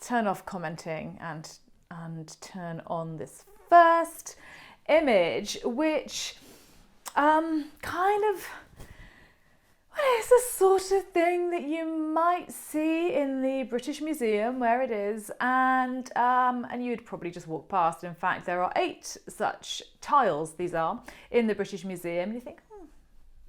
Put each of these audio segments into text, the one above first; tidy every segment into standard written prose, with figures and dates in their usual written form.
turn off commenting and turn on this first image, which kind of, well, it's the sort of thing that you might see in the British Museum where it is, and you'd probably just walk past. In fact, there are 8 such tiles, these are, in the British Museum, and you think,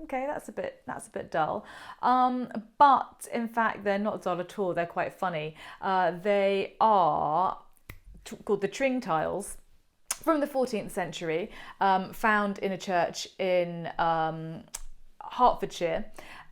okay, that's a bit dull. But in fact, they're not dull at all. They're quite funny. They are called the Tring Tiles from the 14th century, found in a church in Hertfordshire.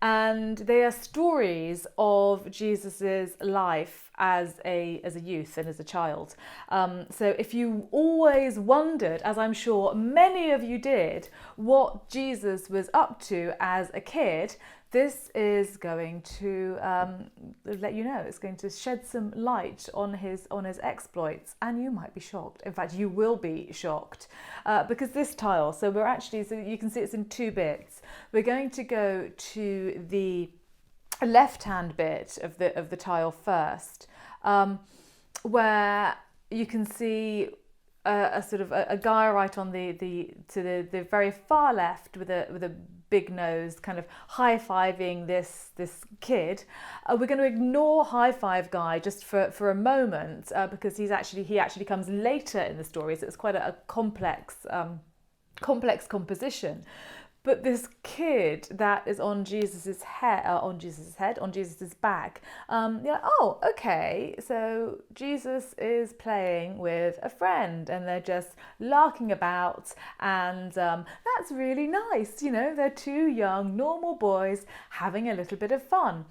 And they are stories of Jesus's life as a youth and as a child. So if you always wondered, as I'm sure many of you did, what Jesus was up to as a kid, this is going to let you know. It's going to shed some light on his exploits, and you might be shocked. In fact, you will be shocked because this tile. So you can see it's in 2 bits. We're going to go to the left-hand bit of the tile first, where you can see a sort of a guy right on the very far left with a big nose, kind of high-fiving this kid. We're going to ignore high five guy just for a moment because he actually comes later in the story, so it's quite a complex composition. But this kid that is on Jesus's back, you're like, oh, okay, so Jesus is playing with a friend and they're just larking about, and that's really nice. They're 2 young, normal boys having a little bit of fun.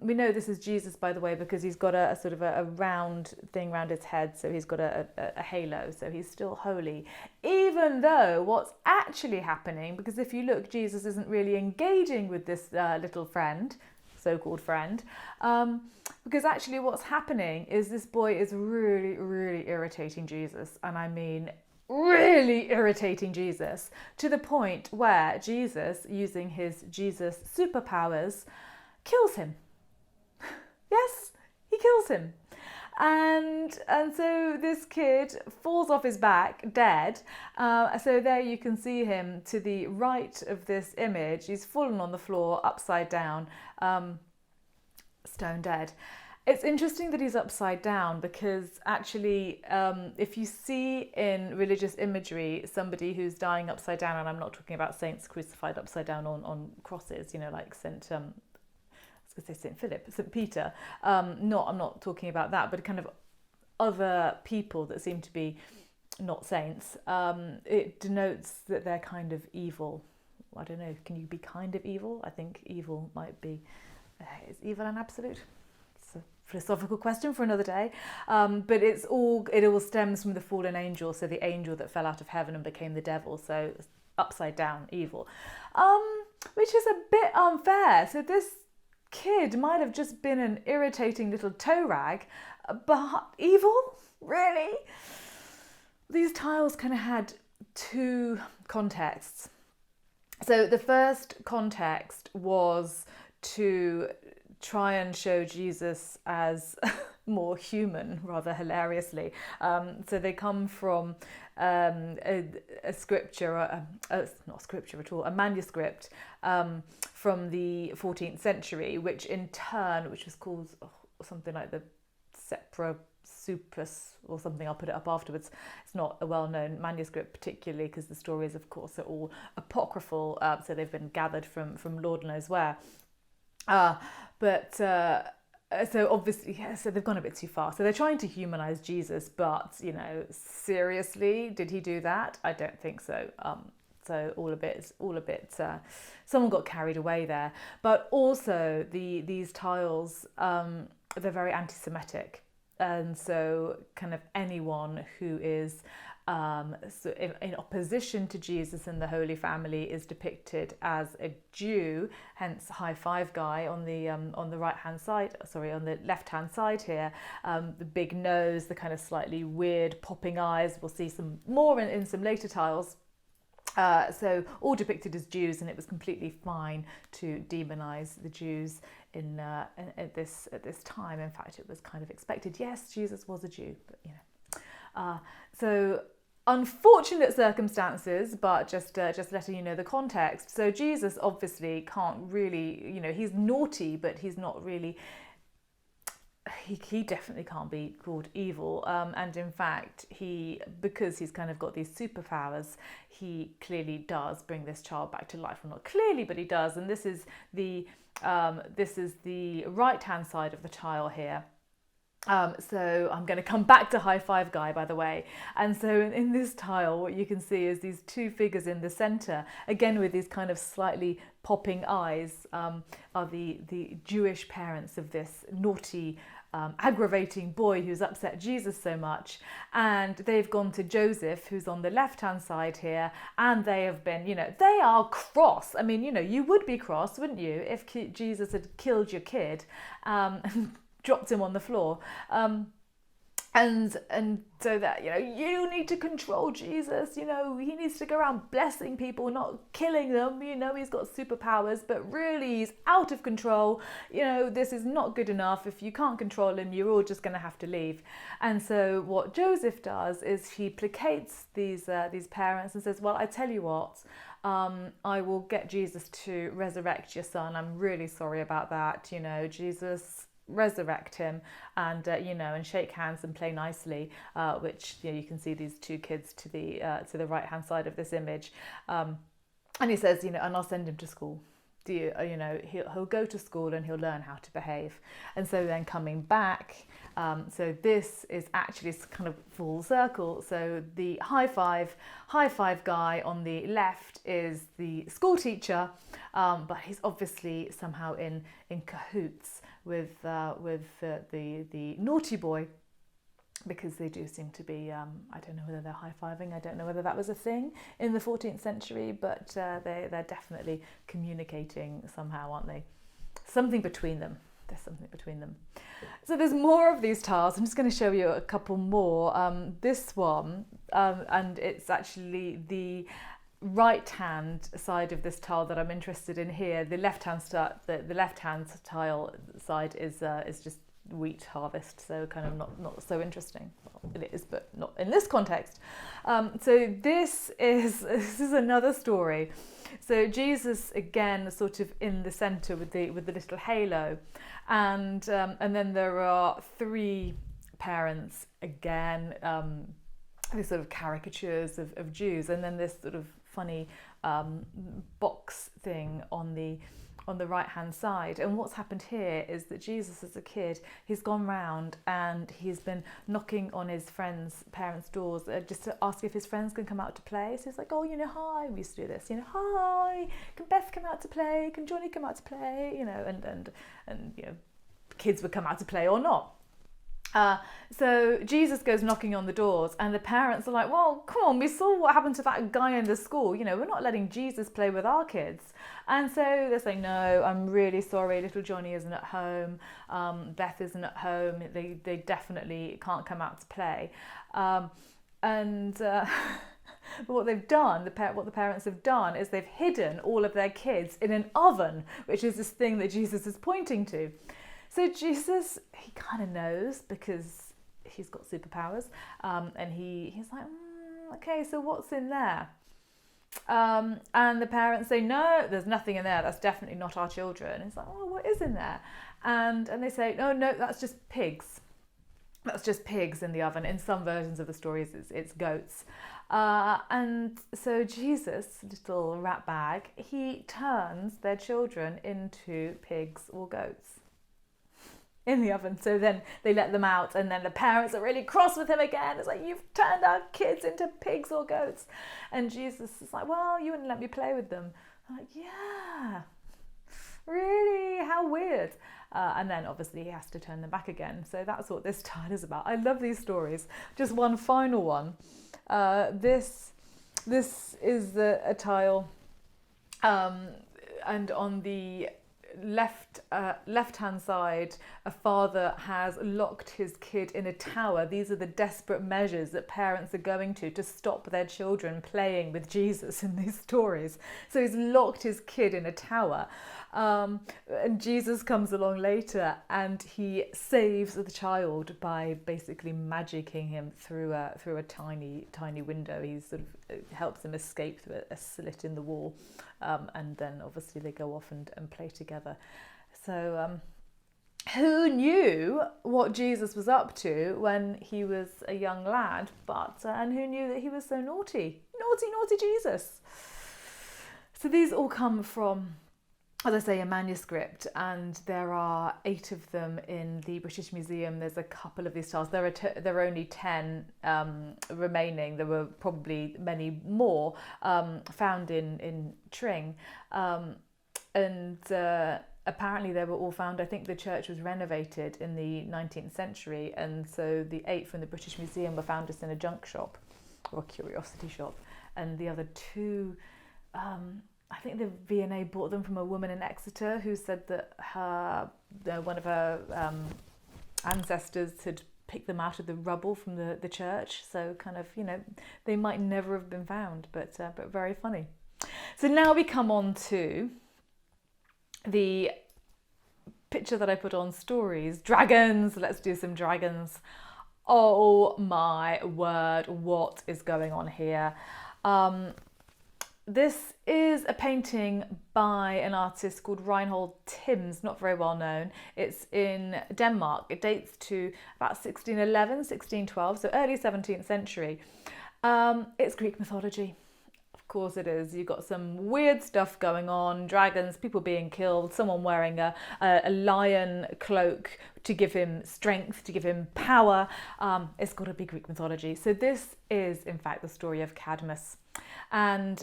We know this is Jesus, by the way, because he's got a sort of a round thing around his head, so he's got a halo, so he's still holy. Even though what's actually happening, because if you look, Jesus isn't really engaging with this little friend, so-called friend, because actually what's happening is this boy is really, really irritating Jesus, and I mean really irritating Jesus, to the point where Jesus, using his Jesus superpowers, kills him. Yes, he kills him. And so this kid falls off his back dead. So there you can see him to the right of this image. He's fallen on the floor, upside down, stone dead. It's interesting that he's upside down because actually, if you see in religious imagery somebody who's dying upside down, and I'm not talking about saints crucified upside down on crosses, like St. Philip, St. Peter. I'm not talking about that, but kind of other people that seem to be not saints. It denotes that they're kind of evil. I don't know, can you be kind of evil? I think evil might be, is evil an absolute? It's a philosophical question for another day. But it all stems from the fallen angel, so the angel that fell out of heaven and became the devil, so upside down evil. Which is a bit unfair. So this kid might have just been an irritating little toe rag, but evil? Really? These tiles kind of had 2 contexts. So the first context was to try and show Jesus as more human, rather hilariously. So they come from a scripture, not scripture at all, a manuscript from the 14th century, which was called something like the Sepra Supus or something. I'll put it up afterwards. It's not a well-known manuscript particularly because the stories, of course, are all apocryphal, so they've been gathered from Lord knows where. So obviously, so they've gone a bit too far. So they're trying to humanize Jesus, but seriously, did he do that? I don't think so. So all a bit. Someone got carried away there. But also these tiles, they're very anti-Semitic, and so kind of anyone who is so in opposition to Jesus and the Holy Family is depicted as a Jew, hence high five guy on the right hand side, on the left hand side here, the big nose, the kind of slightly weird popping eyes. We'll see some more in some later tiles. So all depicted as Jews, and it was completely fine to demonize the Jews at this time. In fact, it was kind of expected. Yes, Jesus was a Jew, but so unfortunate circumstances, but just letting you know the context. So Jesus obviously can't really, he's naughty, but he's not really. He definitely can't be called evil, and in fact, because he's kind of got these superpowers, he clearly does bring this child back to life. Well, not clearly, but he does. And this is the right hand side of the tile here. So I'm going to come back to High Five Guy, by the way. And so in this tile, what you can see is these two figures in the centre, again with these kind of slightly popping eyes, are the Jewish parents of this naughty, aggravating boy who's upset Jesus so much. And they've gone to Joseph, who's on the left-hand side here, and they have been, they are cross. I mean, you would be cross, wouldn't you, if Jesus had killed your kid and dropped him on the floor. And so that, you need to control Jesus, he needs to go around blessing people, not killing them, he's got superpowers, but really he's out of control, this is not good enough. If you can't control him, you're all just going to have to leave. And so what Joseph does is he placates these parents and says, well, I tell you what, I will get Jesus to resurrect your son. I'm really sorry about that, Jesus, resurrect him, and and shake hands and play nicely, which you can see these two kids to the right hand side of this image, and he says, and I'll send him to school. He'll go to school and he'll learn how to behave. And so then coming back, so this is actually kind of full circle. So the high five guy on the left is the school teacher, but he's obviously somehow in cahoots with the naughty boy, because they do seem to be, I don't know whether they're high-fiving, I don't know whether that was a thing in the 14th century, but they're definitely communicating somehow, aren't they? Something between them. There's something between them. So there's more of these tiles. I'm just going to show you a couple more. This one, and it's actually the right-hand side of this tile that I'm interested in here. The left-hand tile side is just wheat harvest, so kind of not so interesting. Well, it is, but not in this context. So this is another story. So Jesus again, sort of in the centre with the little halo, and then there are three parents again. These sort of caricatures of Jews, and then this sort of funny box thing on the right hand side. And what's happened here is that Jesus, as a kid, he's gone round and he's been knocking on his parents' doors just to ask if his friends can come out to play. So he's like, oh, hi, we used to do this, hi, can Beth come out to play, can Johnny come out to play, and kids would come out to play or not. So Jesus goes knocking on the doors, and the parents are like, well, come on, we saw what happened to that guy in the school, we're not letting Jesus play with our kids. And so they're saying, no, I'm really sorry, little Johnny isn't at home, Beth isn't at home, they definitely can't come out to play. But what they've done, what the parents have done, is they've hidden all of their kids in an oven, which is this thing that Jesus is pointing to. So Jesus, he kind of knows, because he's got superpowers, and he's like, okay, so what's in there? And the parents say, no, there's nothing in there. That's definitely not our children. It's like, oh, what is in there? And they say, no, that's just pigs. That's just pigs in the oven. In some versions of the stories, it's goats. And so Jesus, little rat bag, he turns their children into pigs or goats in the oven. So then they let them out, and then the parents are really cross with him again. It's like, you've turned our kids into pigs or goats. And Jesus is like, well, you wouldn't let me play with them. I'm like, yeah, really? How weird. And then obviously he has to turn them back again. So that's what this tile is about. I love these stories. Just one final one. This is a tile, and on the left-hand side, a father has locked his kid in a tower. These are the desperate measures that parents are going to stop their children playing with Jesus in these stories. So he's locked his kid in a tower. And Jesus comes along later and he saves the child by basically magicking him through a tiny window. He sort of helps him escape through a slit in the wall, and then obviously they go off and play together. So who knew what Jesus was up to when he was a young lad? And who knew that he was so naughty Jesus? So these all come from, as I say, a manuscript, and there are 8 of them in the British Museum. There's a couple of these tiles. There are only 10 remaining. There were probably many more found in Tring, and apparently they were all found. I think the church was renovated in the 19th century, and so the 8 from the British Museum were found just in a junk shop or a curiosity shop, and the other 2. I think the V&A bought them from a woman in Exeter who said that one of her ancestors had picked them out of the rubble from the church. So kind of, they might never have been found, but very funny. So now we come on to the picture that I put on stories. Dragons. Let's do some dragons. Oh my word, what is going on here? This is a painting by an artist called Reinhold Timms, not very well known. It's in Denmark. It dates to about 1611, 1612, so early 17th century. It's Greek mythology. Of course it is. You've got some weird stuff going on, dragons, people being killed, someone wearing a lion cloak to give him strength, to give him power. It's got to be Greek mythology. So this is, in fact, the story of Cadmus. And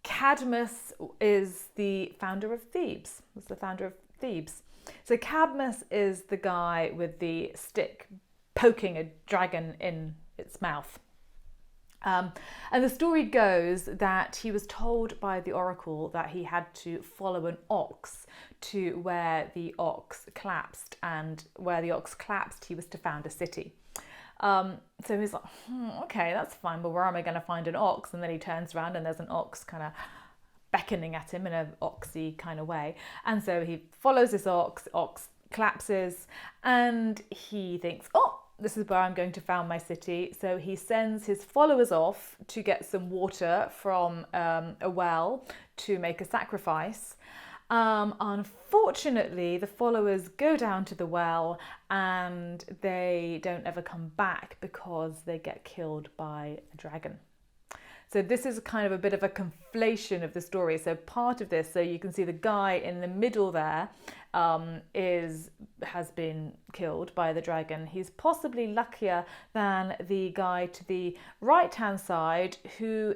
Cadmus is the founder of Thebes. Was the founder of Thebes. So Cadmus is the guy with the stick poking a dragon in its mouth. And the story goes that he was told by the oracle that he had to follow an ox to where the ox collapsed, and where the ox collapsed, he was to found a city. So he's like, okay, that's fine, but where am I going to find an ox? And then he turns around and there's an ox kind of beckoning at him in an oxy kind of way. And so he follows this ox collapses, and he thinks, oh, this is where I'm going to found my city. So he sends his followers off to get some water from a well to make a sacrifice. Unfortunately, the followers go down to the well and they don't ever come back because they get killed by a dragon. So this is kind of a bit of a conflation of the story. So part of this, so you can see the guy in the middle there has been killed by the dragon. He's possibly luckier than the guy to the right-hand side who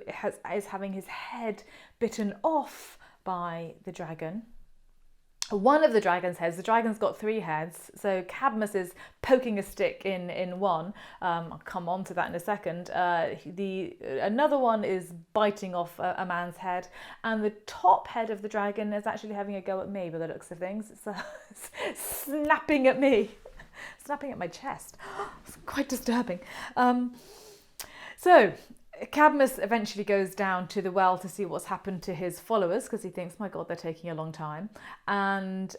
is having his head bitten off by the dragon. One of the dragon's heads, the dragon's got 3 heads, so Cadmus is poking a stick in one. I'll come on to that in a second. Another one is biting off a man's head, and the top head of the dragon is actually having a go at me by the looks of things. It's snapping at me, snapping at my chest. It's quite disturbing. So Cadmus eventually goes down to the well to see what's happened to his followers, because he thinks, my God, they're taking a long time, and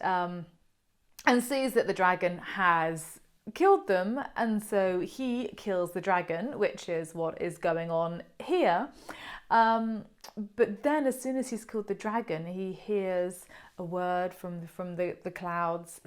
sees that the dragon has killed them, and so he kills the dragon, which is what is going on here. But then as soon as he's killed the dragon, he hears a word from the clouds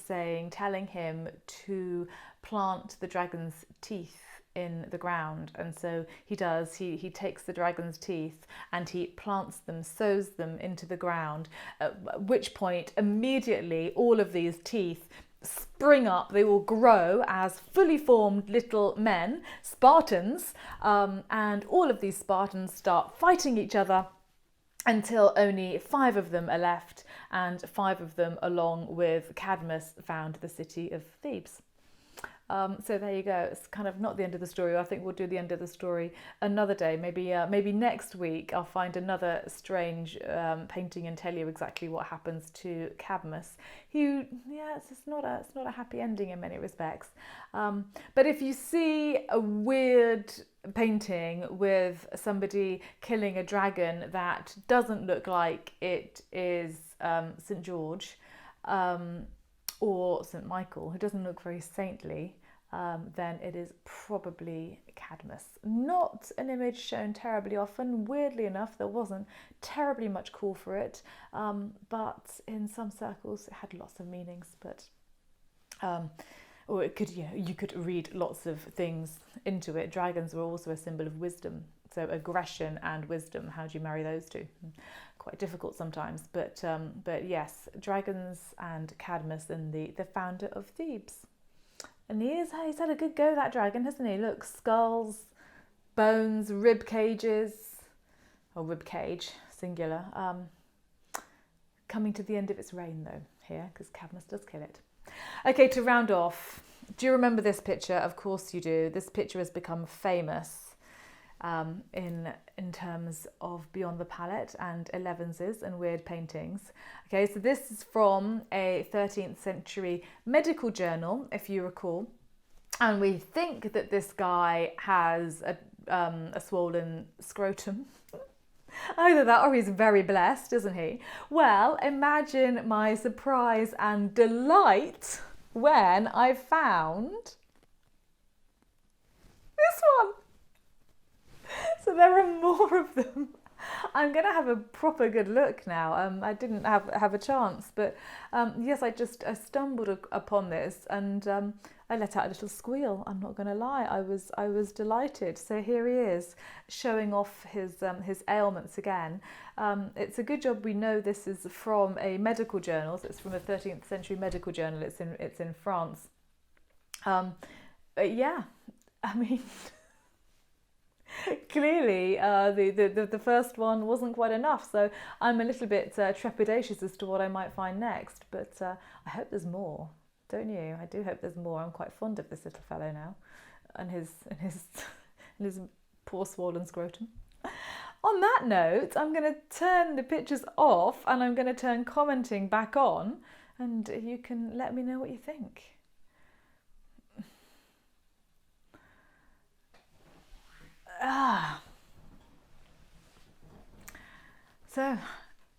telling him to plant the dragon's teeth in the ground. And so he does. He takes the dragon's teeth and he plants them, sows them into the ground, at which point immediately all of these teeth spring up. They will grow as fully formed little men, Spartans, and all of these Spartans start fighting each other until only 5 of them are left, and 5 of them, along with Cadmus, found the city of Thebes. So there you go. It's kind of not the end of the story. I think we'll do the end of the story another day. Maybe next week I'll find another strange painting and tell you exactly what happens to Cadmus. It's not a happy ending in many respects. But if you see a weird painting with somebody killing a dragon that doesn't look like it is St. George, or St. Michael, who doesn't look very saintly, then it is probably Cadmus. Not an image shown terribly often. Weirdly enough, there wasn't terribly much call for it, but in some circles it had lots of meanings. But or it could, you could read lots of things into it. Dragons were also a symbol of wisdom. So aggression and wisdom, how do you marry those two? Quite difficult sometimes, but yes, dragons and Cadmus and the founder of Thebes. And he's had a good go, that dragon, hasn't he? Look, skulls, bones, rib cages, or rib cage, singular. Coming to the end of its reign though, here, because Cadmus does kill it. Okay, to round off, do you remember this picture? Of course you do. This picture has become famous in terms of Beyond the Palette and Elevenses and weird paintings. Okay, so this is from a 13th century medical journal, if you recall, and we think that this guy has a swollen scrotum. Either that or he's very blessed, isn't he? Well, imagine my surprise and delight when I found this one. So there are more of them. I'm going to have a proper good look now. I didn't have a chance, but yes, I stumbled upon this and I let out a little squeal. I'm not going to lie. I was delighted. So here he is, showing off his ailments again. It's a good job we know this is from a medical journal. So it's from a 13th century medical journal. It's in France. But yeah, I mean. Clearly, the first one wasn't quite enough, so I'm a little bit trepidatious as to what I might find next. But I hope there's more, don't you? I do hope there's more. I'm quite fond of this little fellow now, and his poor swollen scrotum. On that note, I'm going to turn the pictures off, and I'm going to turn commenting back on, and you can let me know what you think. So,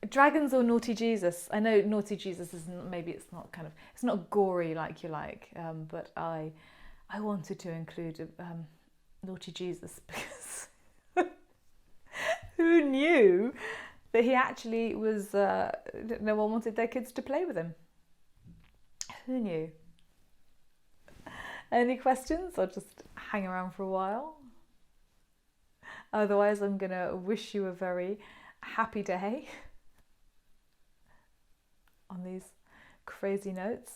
dragons or naughty Jesus? I know naughty Jesus isn't. Maybe it's not gory like you like. But I wanted to include naughty Jesus because who knew that he actually was? No one wanted their kids to play with him. Who knew? Any questions, or just hang around for a while? Otherwise, I'm going to wish you a very happy day on these crazy notes.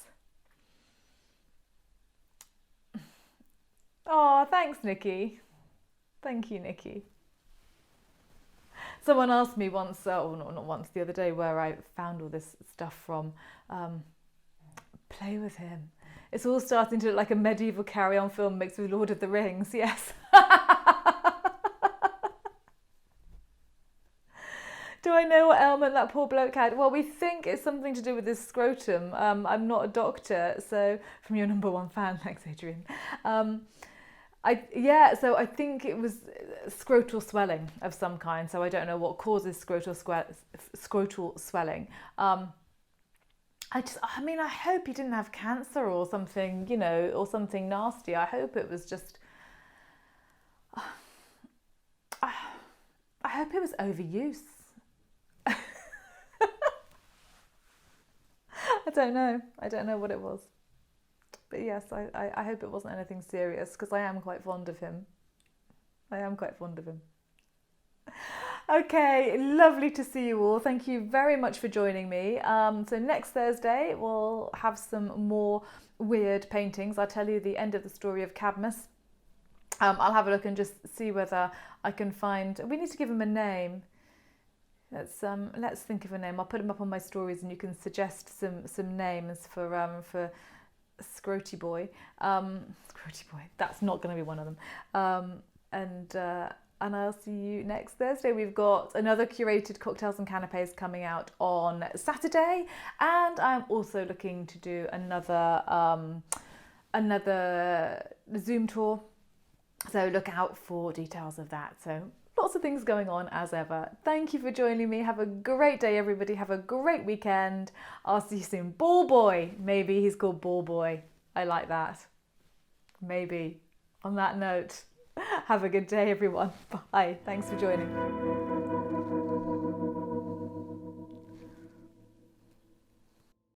Oh, thanks, Nikki. Thank you, Nikki. Someone asked me once, not once, the other day, where I found all this stuff from. Play with him. It's all starting to look like a medieval carry-on film mixed with Lord of the Rings, yes. Do I know what ailment that poor bloke had? Well, we think it's something to do with his scrotum. I'm not a doctor, so from your number one fan, thanks, Adrian. So I think it was scrotal swelling of some kind. So I don't know what causes scrotal swelling. I hope he didn't have cancer or something, or something nasty. I hope it was just. I hope it was overuse. I don't know what it was. But yes, I hope it wasn't anything serious, because I am quite fond of him. Okay, lovely to see you all. Thank you very much for joining me. So next Thursday we'll have some more weird paintings. I'll tell you the end of the story of Cadmus. I'll have a look and just see whether I can find. We need to give him a name. Let's think of a name. I'll put them up on my stories, and you can suggest some names for Scroty Boy. Scroty Boy, that's not going to be one of them. And I'll see you next Thursday. We've got another curated cocktails and canapes coming out on Saturday, and I'm also looking to do another Zoom tour. So look out for details of that. So lots of things going on as ever. Thank you for joining me. Have a great day, everybody. Have a great weekend. I'll see you soon. Ball Boy. Maybe he's called Ball Boy. I like that. Maybe. On that note, have a good day, everyone. Bye. Thanks for joining.